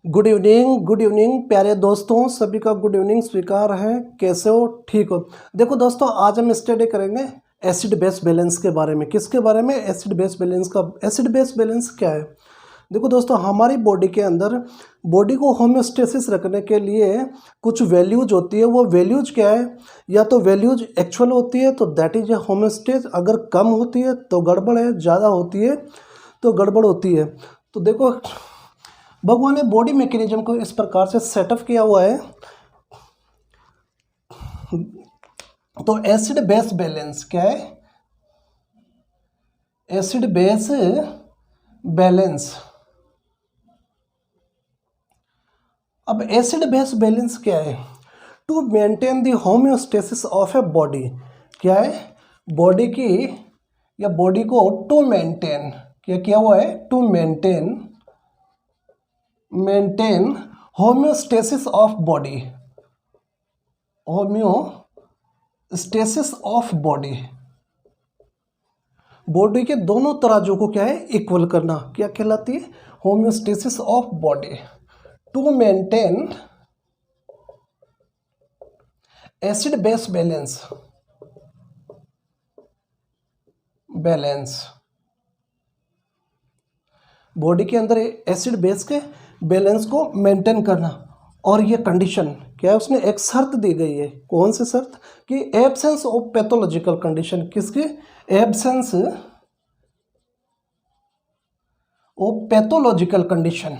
Good evening प्यारे दोस्तों, सभी का गुड इवनिंग स्वीकार है। कैसे हो? ठीक हो? देखो दोस्तों, आज हम स्टडी करेंगे एसिड बेस बैलेंस के बारे में। किसके बारे में? एसिड बेस बैलेंस का। एसिड बेस बैलेंस क्या है? देखो दोस्तों, हमारी बॉडी के अंदर बॉडी को होम्योस्टेसिस रखने के लिए कुछ वैल्यूज होती है। वो वैल्यूज क्या है? या तो वैल्यूज एक्चुअल होती है तो दैट इज ए होम्योस्टेस, अगर कम होती है तो गड़बड़ है, ज़्यादा होती है तो गड़बड़ होती है। तो देखो, भगवान ने बॉडी मैकेनिज्म को इस प्रकार से सेटअप किया हुआ है। तो एसिड बेस बैलेंस क्या है? Acid base balance. अब एसिड बेस बैलेंस क्या है? To maintain the homeostasis of a body. क्या है? बॉडी की या बॉडी को टू मेंटेन क्या किया हुआ है? To maintain homeostasis of body. Homeostasis of body, body के दोनों तराजू को क्या है? इक्वल करना। क्या कहलाती है? Homeostasis of body. To maintain acid base balance, body के अंदर एसिड बेस के बैलेंस को मेंटेन करना। और ये कंडीशन क्या है? उसने एक शर्त दी गई है। कौन सी शर्त? कि एब्सेंस ऑफ पैथोलॉजिकल कंडीशन। किसकी? Absence of pathological condition.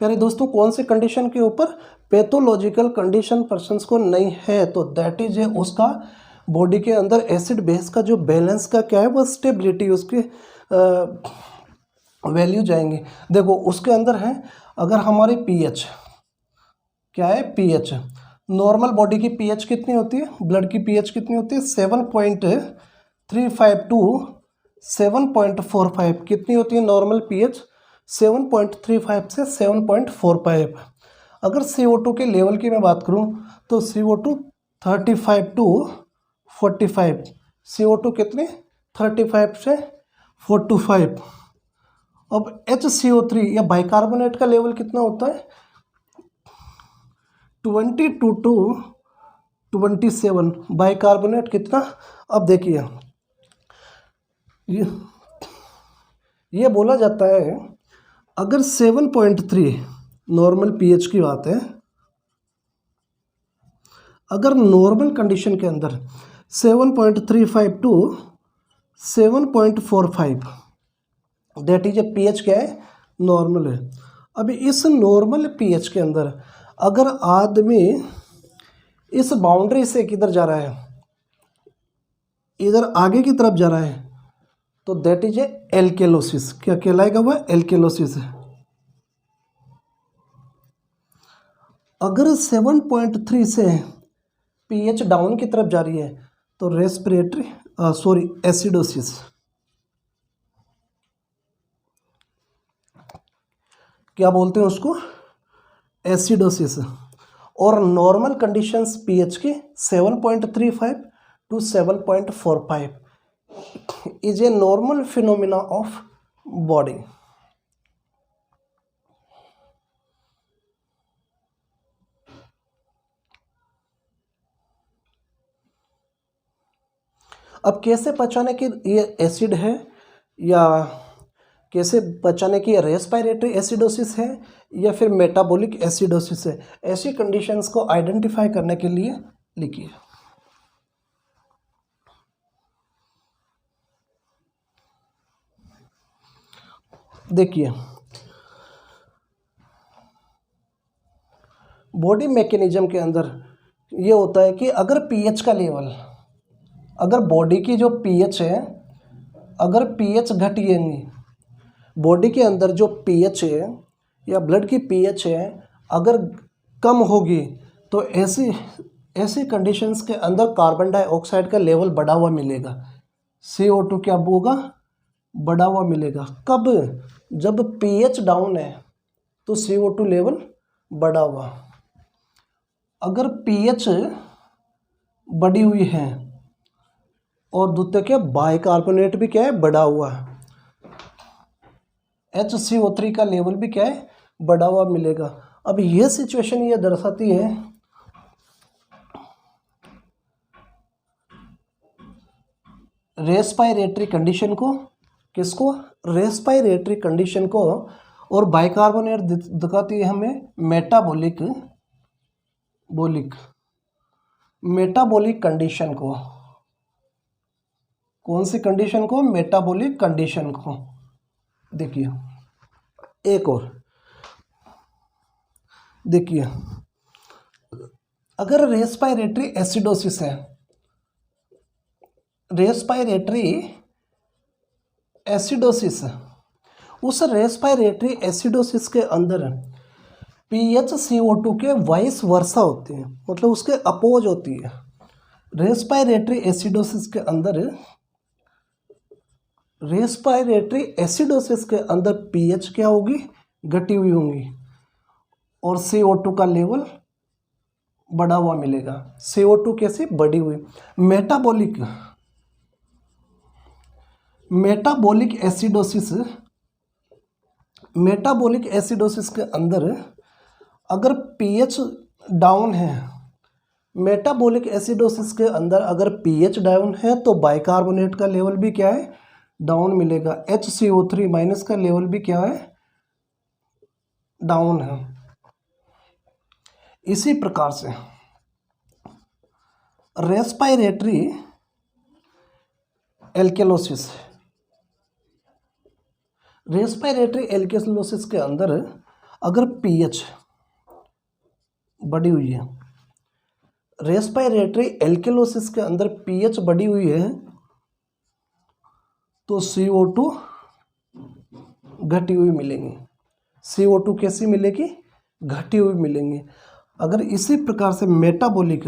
प्यारे दोस्तों, कौन से कंडीशन के ऊपर? पैथोलॉजिकल कंडीशन पर्सन्स को नहीं है तो दैट इज है उसका बॉडी के अंदर एसिड बेस का जो बैलेंस का क्या है? वो स्टेबिलिटी, उसकी वैल्यू जाएंगी। देखो उसके अंदर है, अगर हमारी पीएच क्या है? पीएच नॉर्मल बॉडी की पीएच कितनी होती है? ब्लड की पीएच कितनी होती है? 7.35 टू 7.45 कितनी होती है नॉर्मल पीएच? 7.35 से 7.45। अगर CO2 के लेवल की मैं बात करूं तो CO2 35 टू 45। CO2 कितने? 35 से 45। अब HCO3 या बाइकार्बोनेट का लेवल कितना होता है? 22 टू 27। बाइकार्बोनेट कितना? अब देखिए, ये बोला जाता है अगर 7.3 नॉर्मल पीएच की बात है, अगर नॉर्मल कंडीशन के अंदर 7.35 to 7.45 that is a pH क्या है? नॉर्मल है। अभी इस नॉर्मल पीएच के अंदर अगर आदमी इस बाउंड्री से किधर जा रहा है? इधर आगे की तरफ जा रहा है तो दैट इज ए एल्केलोसिस। क्या कहलाएगा? वह एल्केलोसिस है। अगर 7.3 से पीएच डाउन की तरफ जा रही है तो एसिडोसिस। क्या बोलते हैं उसको? एसिडोसिस। और नॉर्मल कंडीशंस पीएच की 7.35 to 7.45 is a normal phenomena of body. अब कैसे पहचाने कि ये एसिड है या कैसे पहचाने कि ये रेस्पिरेटरी एसिडोसिस है या फिर मेटाबॉलिक एसिडोसिस है? ऐसी कंडीशंस को आइडेंटिफाई करने के लिए लिखिए। देखिए, बॉडी मैकेनिज्म के अंदर ये होता है कि अगर पीएच का लेवल, अगर बॉडी की जो पीएच है, अगर पीएच घटेगी, बॉडी के अंदर जो पीएच है या ब्लड की पीएच है अगर कम होगी तो ऐसी कंडीशंस के अंदर कार्बन डाइऑक्साइड का लेवल बढ़ा हुआ मिलेगा। CO2 क्या होगा? बढ़ा हुआ मिलेगा। कब? जब पीएच डाउन है तो CO2 लेवल बढ़ा हुआ। अगर पीएच बढ़ी हुई है और द्वितीय क्या बाइकार्बोनेट भी क्या है बढ़ा हुआ है, HCO3 का लेवल भी क्या है बढ़ा हुआ मिलेगा। अब ये सिचुएशन ये दर्शाती है रेस्पिरेटरी कंडीशन को, किसको, रेस्पिरेटरी कंडीशन को, और बाइकार्बोनेट दिखाती है हमें मेटाबॉलिक कंडीशन को। कौन सी कंडीशन को, मेटाबॉलिक कंडीशन को। देखिए एक और देखिए, अगर रेस्पिरेटरी एसिडोसिस है, रेस्पिरेटरी एसिडोसिस, उस रेस्पिरेटरी एसिडोसिस के अंदर PaCO2 के वाइस वर्सा होते हैं, मतलब उसके अपोज होती है। रेस्पिरेटरी एसिडोसिस के अंदर पीएच क्या होगी, घटी हुई होंगी, और CO2 का लेवल बढ़ा हुआ मिलेगा। CO2 कैसे बढ़ी हुई। मेटाबॉलिक एसिडोसिस के अंदर अगर पीएच डाउन है, मेटाबॉलिक एसिडोसिस के अंदर अगर पीएच डाउन है तो बाइकार्बोनेट का लेवल भी क्या है डाउन मिलेगा, HCO3 माइनस का लेवल भी क्या है डाउन है। इसी प्रकार से रेस्पिरेटरी एल्केलोसिस के अंदर अगर पीएच बढ़ी हुई है, रेस्पिरेटरी एल्केलोसिस के अंदर पीएच बढ़ी हुई है तो CO2 घटी हुई मिलेंगी। CO2 कैसी मिलेगी, घटी हुई मिलेंगी। अगर इसी प्रकार से मेटाबॉलिक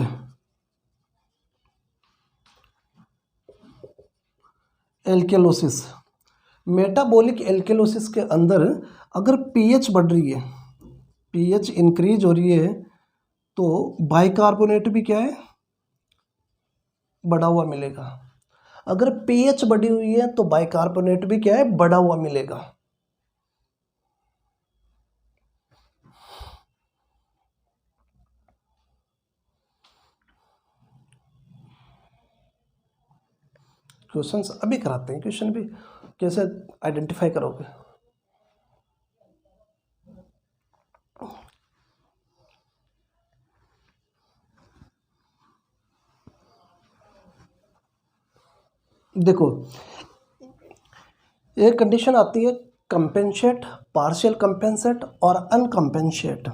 एल्केलोसिस के अंदर अगर पीएच बढ़ रही है, पीएच इंक्रीज हो रही है, तो बाइकार्बोनेट भी क्या है बढ़ा हुआ मिलेगा। अगर पीएच बढ़ी हुई है तो बाइकार्बोनेट भी क्या है बढ़ा हुआ मिलेगा। क्वेश्चंस अभी कराते हैं, क्वेश्चन भी कैसे आइडेंटिफाई करोगे। देखो एक कंडीशन आती है कंपेंसेट, पार्शियल कंपेंसेट और अनकंपेंसेट।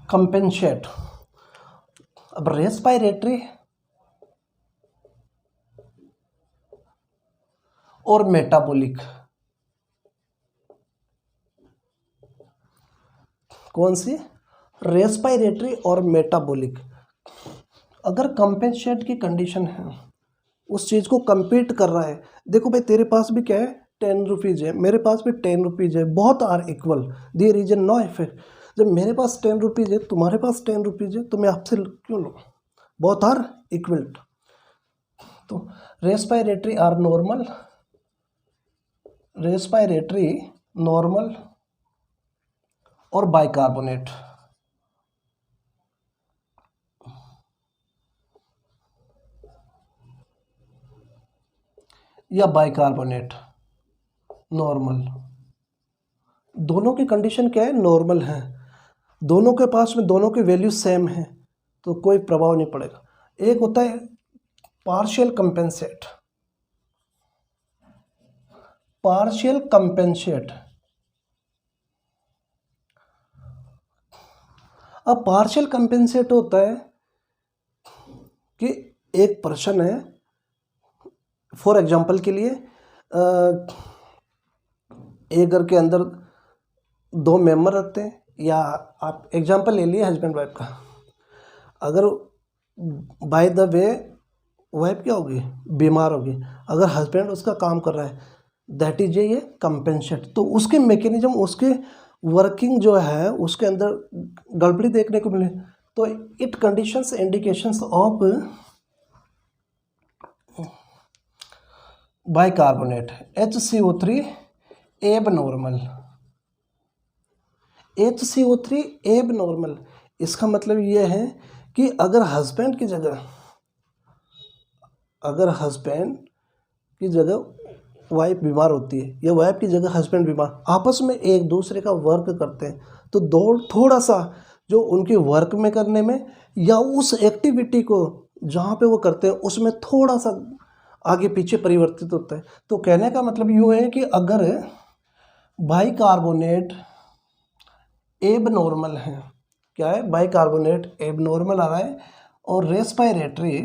कंपेंसेट, अब रेस्पिरेटरी और मेटाबॉलिक, कौन सी, रेस्पिरेटरी और मेटाबॉलिक। अगर कंपेंसेट की कंडीशन है, उस चीज़ को कंपीट कर रहा है, देखो भाई तेरे पास भी क्या है 10 रुपीज़ है, मेरे पास भी 10 रुपीज़ है, both are equal, there is no effect. जब मेरे पास 10 रुपीज़ है, तुम्हारे पास 10 रुपीज़ है, तो मैं आपसे क्यों लूँ, बहुत आर इक्वल। तो respiratory are normal, respiratory normal और बाइकार्बोनेट, या बाइकार्बोनेट नॉर्मल, दोनों की कंडीशन क्या है नॉर्मल है, दोनों के पास में दोनों की वैल्यू सेम है, तो कोई प्रभाव नहीं पड़ेगा। एक होता है पार्शियल कंपेंसेट, पार्शियल कंपेंसेट। अब पार्शियल कंपेंसेट होता है कि एक पर्सन है, फॉर एग्जांपल के लिए एक घर के अंदर 2 मेंबर रहते हैं, या आप एग्जांपल ले लिए हस्बैंड वाइफ का। अगर बाय द वे वाइफ क्या होगी, बीमार होगी, अगर हस्बैंड उसका काम कर रहा है, दैट इज ये कंपेंसेट। तो उसके मैकेनिज्म, उसके वर्किंग जो है उसके अंदर गड़बड़ी देखने को मिले, तो it conditions indications of bicarbonate HCO3 एब नॉर्मल। HCO3 एब नॉर्मल, इसका मतलब ये है कि अगर हस्बैंड की जगह वाइफ बीमार होती है या वाइफ की जगह हस्बैंड बीमार, आपस में एक दूसरे का वर्क करते हैं, तो थोड़ा सा जो उनके वर्क में करने में या उस एक्टिविटी को जहाँ पे वो करते हैं उसमें थोड़ा सा आगे पीछे परिवर्तित होता है। तो कहने का मतलब यूँ है कि अगर बाइकार्बोनेट एब नॉर्मल है, क्या है, बाइकार्बोनेट एब नॉर्मल आ रहा है और रेस्पिरेटरी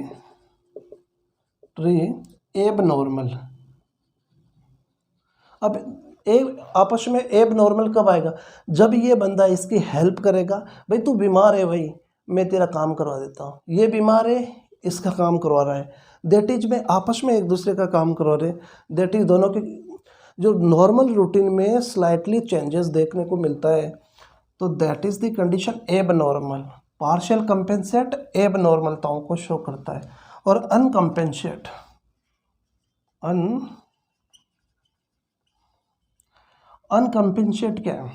एब नॉर्मल। अब आपस में एब नॉर्मल कब आएगा? जब ये बंदा इसकी हेल्प करेगा, भाई तू बीमार है, भाई मैं तेरा काम करवा देता हूँ, ये बीमार है इसका काम करवा रहा है, दैट इज में आपस में एक दूसरे का काम करवा रहे, दैट इज दोनों की जो नॉर्मल रूटीन में स्लाइटली चेंजेस देखने को मिलता है, तो दैट इज द कंडीशन एब नॉर्मल। पार्शियल कंपेंसेट एब नॉर्मलताओं को शो करता है, और अनकम्पेंसेट अनकम्पेंसेट क्या है?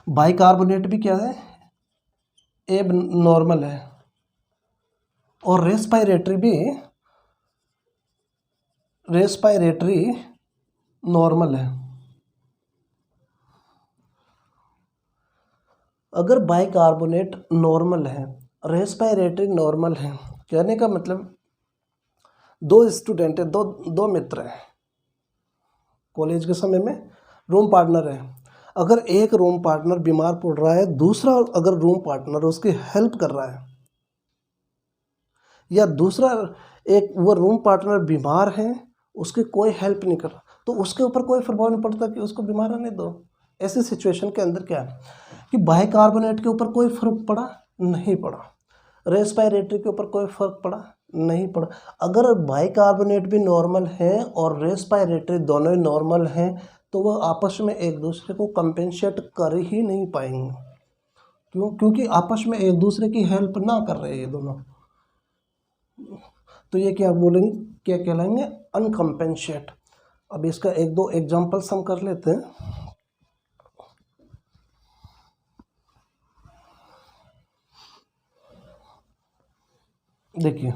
बाइकार्बोनेट भी क्या है, एब नॉर्मल है, और रेस्पिरेटरी नॉर्मल है। अगर बाइकार्बोनेट नॉर्मल है, रेस्पिरेटरी नॉर्मल है, कहने का मतलब दो स्टूडेंट है, दो मित्र हैं, कॉलेज के समय में रूम पार्टनर है। अगर एक रूम पार्टनर बीमार पड़ रहा है, दूसरा अगर रूम पार्टनर उसकी हेल्प कर रहा है, या दूसरा एक वो रूम पार्टनर बीमार है उसकी कोई हेल्प नहीं कर रहा, तो उसके ऊपर कोई प्रभाव नहीं पड़ता कि उसको बीमार रहने दो। ऐसी सिचुएशन के अंदर क्या है कि बाइकार्बोनेट के ऊपर कोई फर्क पड़ा नहीं पड़ा, रेस्पिरेटरी के ऊपर कोई फर्क पड़ा नहीं पड़ा। अगर बाइकार्बोनेट भी नॉर्मल है और रेस्पिरेटरी दोनों ही नॉर्मल हैं, तो वह आपस में एक दूसरे को कंपेंसेट कर ही नहीं पाएंगे। क्यों? क्योंकि आपस में एक दूसरे की हेल्प ना कर रहे ये दोनों, तो ये क्या बोलेंगे, क्या कहलाएंगे, अनकम्पेंसेट। अब इसका एक दो एग्जांपल्स हम कर लेते हैं। देखिए,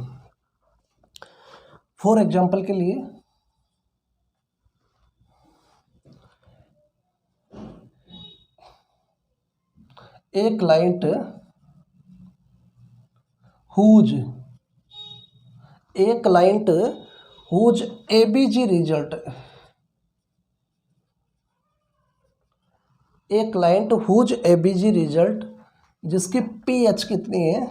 फॉर एग्जांपल के लिए एक क्लाइंट हुज एबीजी रिजल्ट, एक क्लाइंट हुज एबीजी रिजल्ट जिसकी पीएच कितनी है,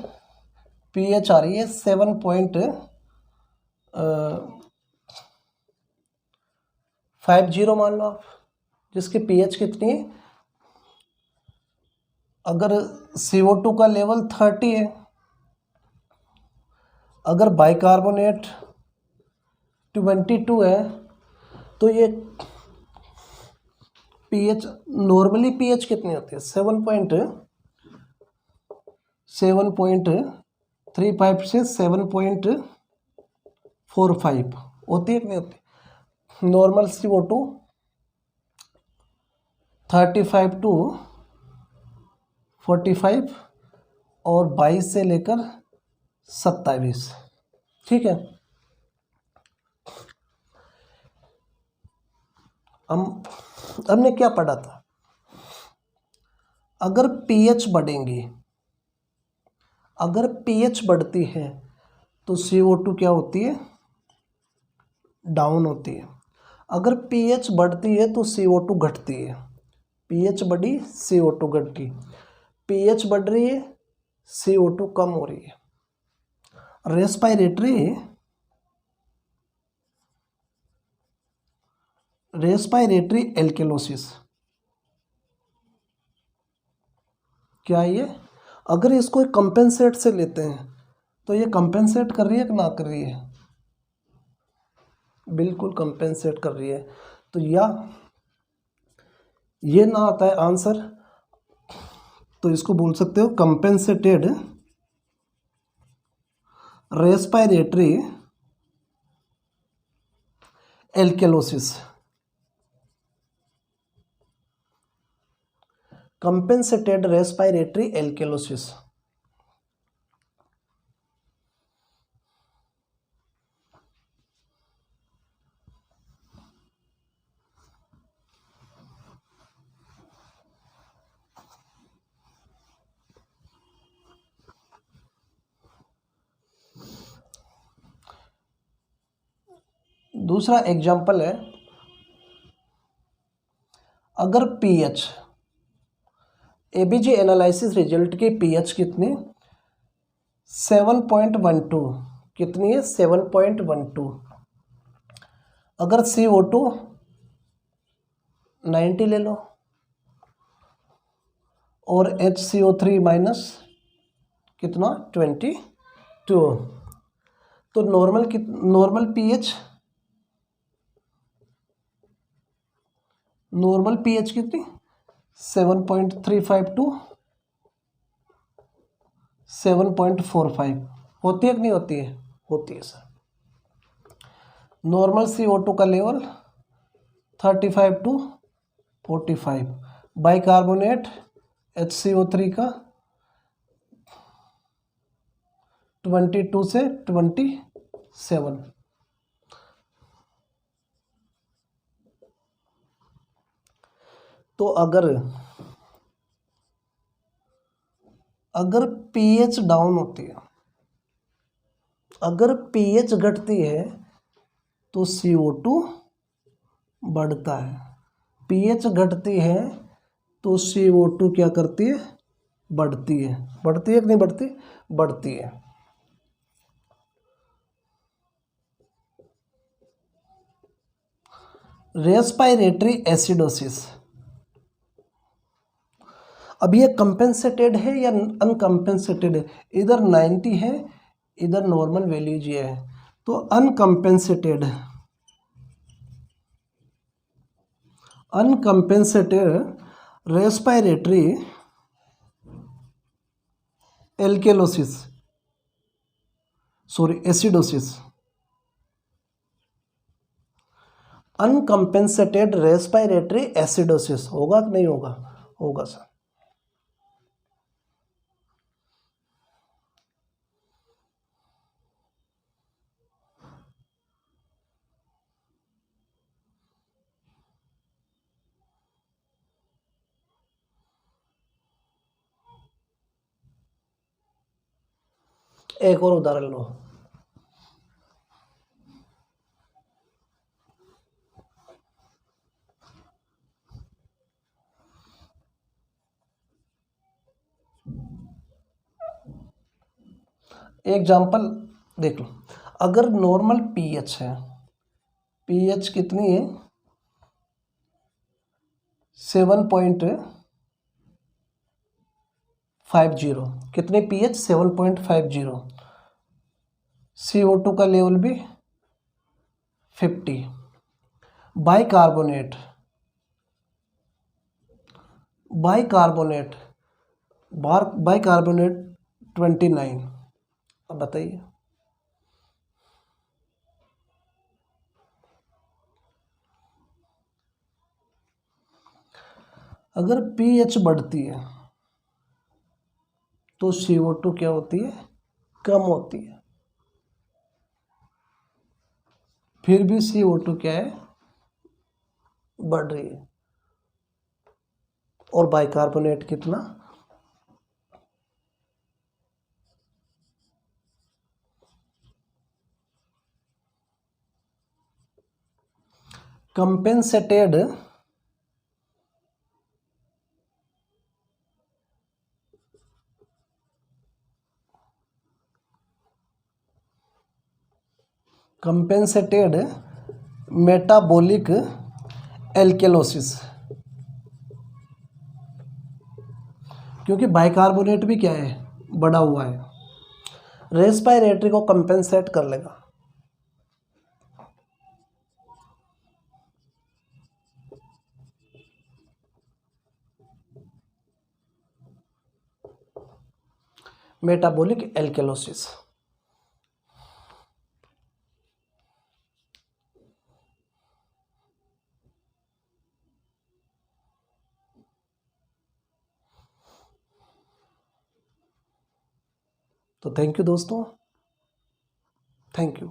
पीएच आ रही है 7.50 मान लो आप, जिसकी पीएच कितनी है, अगर CO2 का लेवल 30 है, अगर बाइकार्बोनेट 22 है, तो ये पीएच, नॉर्मली पीएच कितनी होती है, 7.35 से 7.45 होती है कि नहीं होती। नॉर्मल CO2 35 to 45 और 22 से लेकर 27, ठीक है। हमने क्या पढ़ा था, अगर पीएच बढ़ेंगी, अगर पीएच बढ़ती है तो CO2 क्या होती है, डाउन होती है। अगर पीएच बढ़ती है तो CO2 घटती है, पीएच बढ़ी CO2 घटी, पीएच बढ़ रही है CO2 कम हो रही है। रेस्पिरेटरी एल्केलोसिस क्या है ये, अगर इसको कंपेंसेट से लेते हैं तो ये कंपेंसेट कर रही है कि ना कर रही है, बिल्कुल कंपेंसेट कर रही है। तो या ये ना आता है आंसर तो इसको बोल सकते हो compensated respiratory alkalosis. Compensated respiratory alkalosis. दूसरा एग्जाम्पल है, अगर पीएच एबीजी एनालिसिस रिजल्ट की पीएच कितनी 7.12 कितनी है 7.12। अगर CO2 90 ले लो और HCO3 माइनस कितना 22, तो नॉर्मल पीएच कितनी 7.35 टू 7.45 होती है कि नहीं होती है? होती है सर। नॉर्मल CO2 का लेवल 35 टू 45, बाइकार्बोनेट HCO3 का 22 से 27। तो अगर पीएच डाउन होती है, अगर पीएच घटती है तो CO2 बढ़ता है, पीएच घटती है तो CO2 क्या करती है? बढ़ती है। बढ़ती है कि नहीं बढ़ती? बढ़ती है। रेस्पिरेटरी एसिडोसिस, अब ये कंपेंसेटेड है या अनकंपेंसेटेड है? इधर 90 है, इधर नॉर्मल वैल्यूज ये है, तो uncompensated respiratory alkalosis acidosis. Uncompensated respiratory acidosis होगा कि नहीं होगा? होगा सर। एक और उदाहरण लो। एग्जाम्पल देख लो, अगर नॉर्मल पीएच है, पीएच कितनी है 7.50, कितने पीएच 7.50, CO2 का लेवल भी 50, बाइकार्बोनेट 29। अब बताइए अगर पीएच बढ़ती है तो CO2 क्या होती है? कम होती है। फिर भी CO2 क्या है? बढ़ रही है। और बाइकार्बोनेट कितना? कंपेंसेटेड मेटाबॉलिक एल्केलोसिस, क्योंकि बाइकार्बोनेट भी क्या है? बढ़ा हुआ है, रेस्पिरेटरी को कंपेंसेट कर लेगा। Metabolic alkalosis. तो थैंक यू दोस्तों, थैंक यू।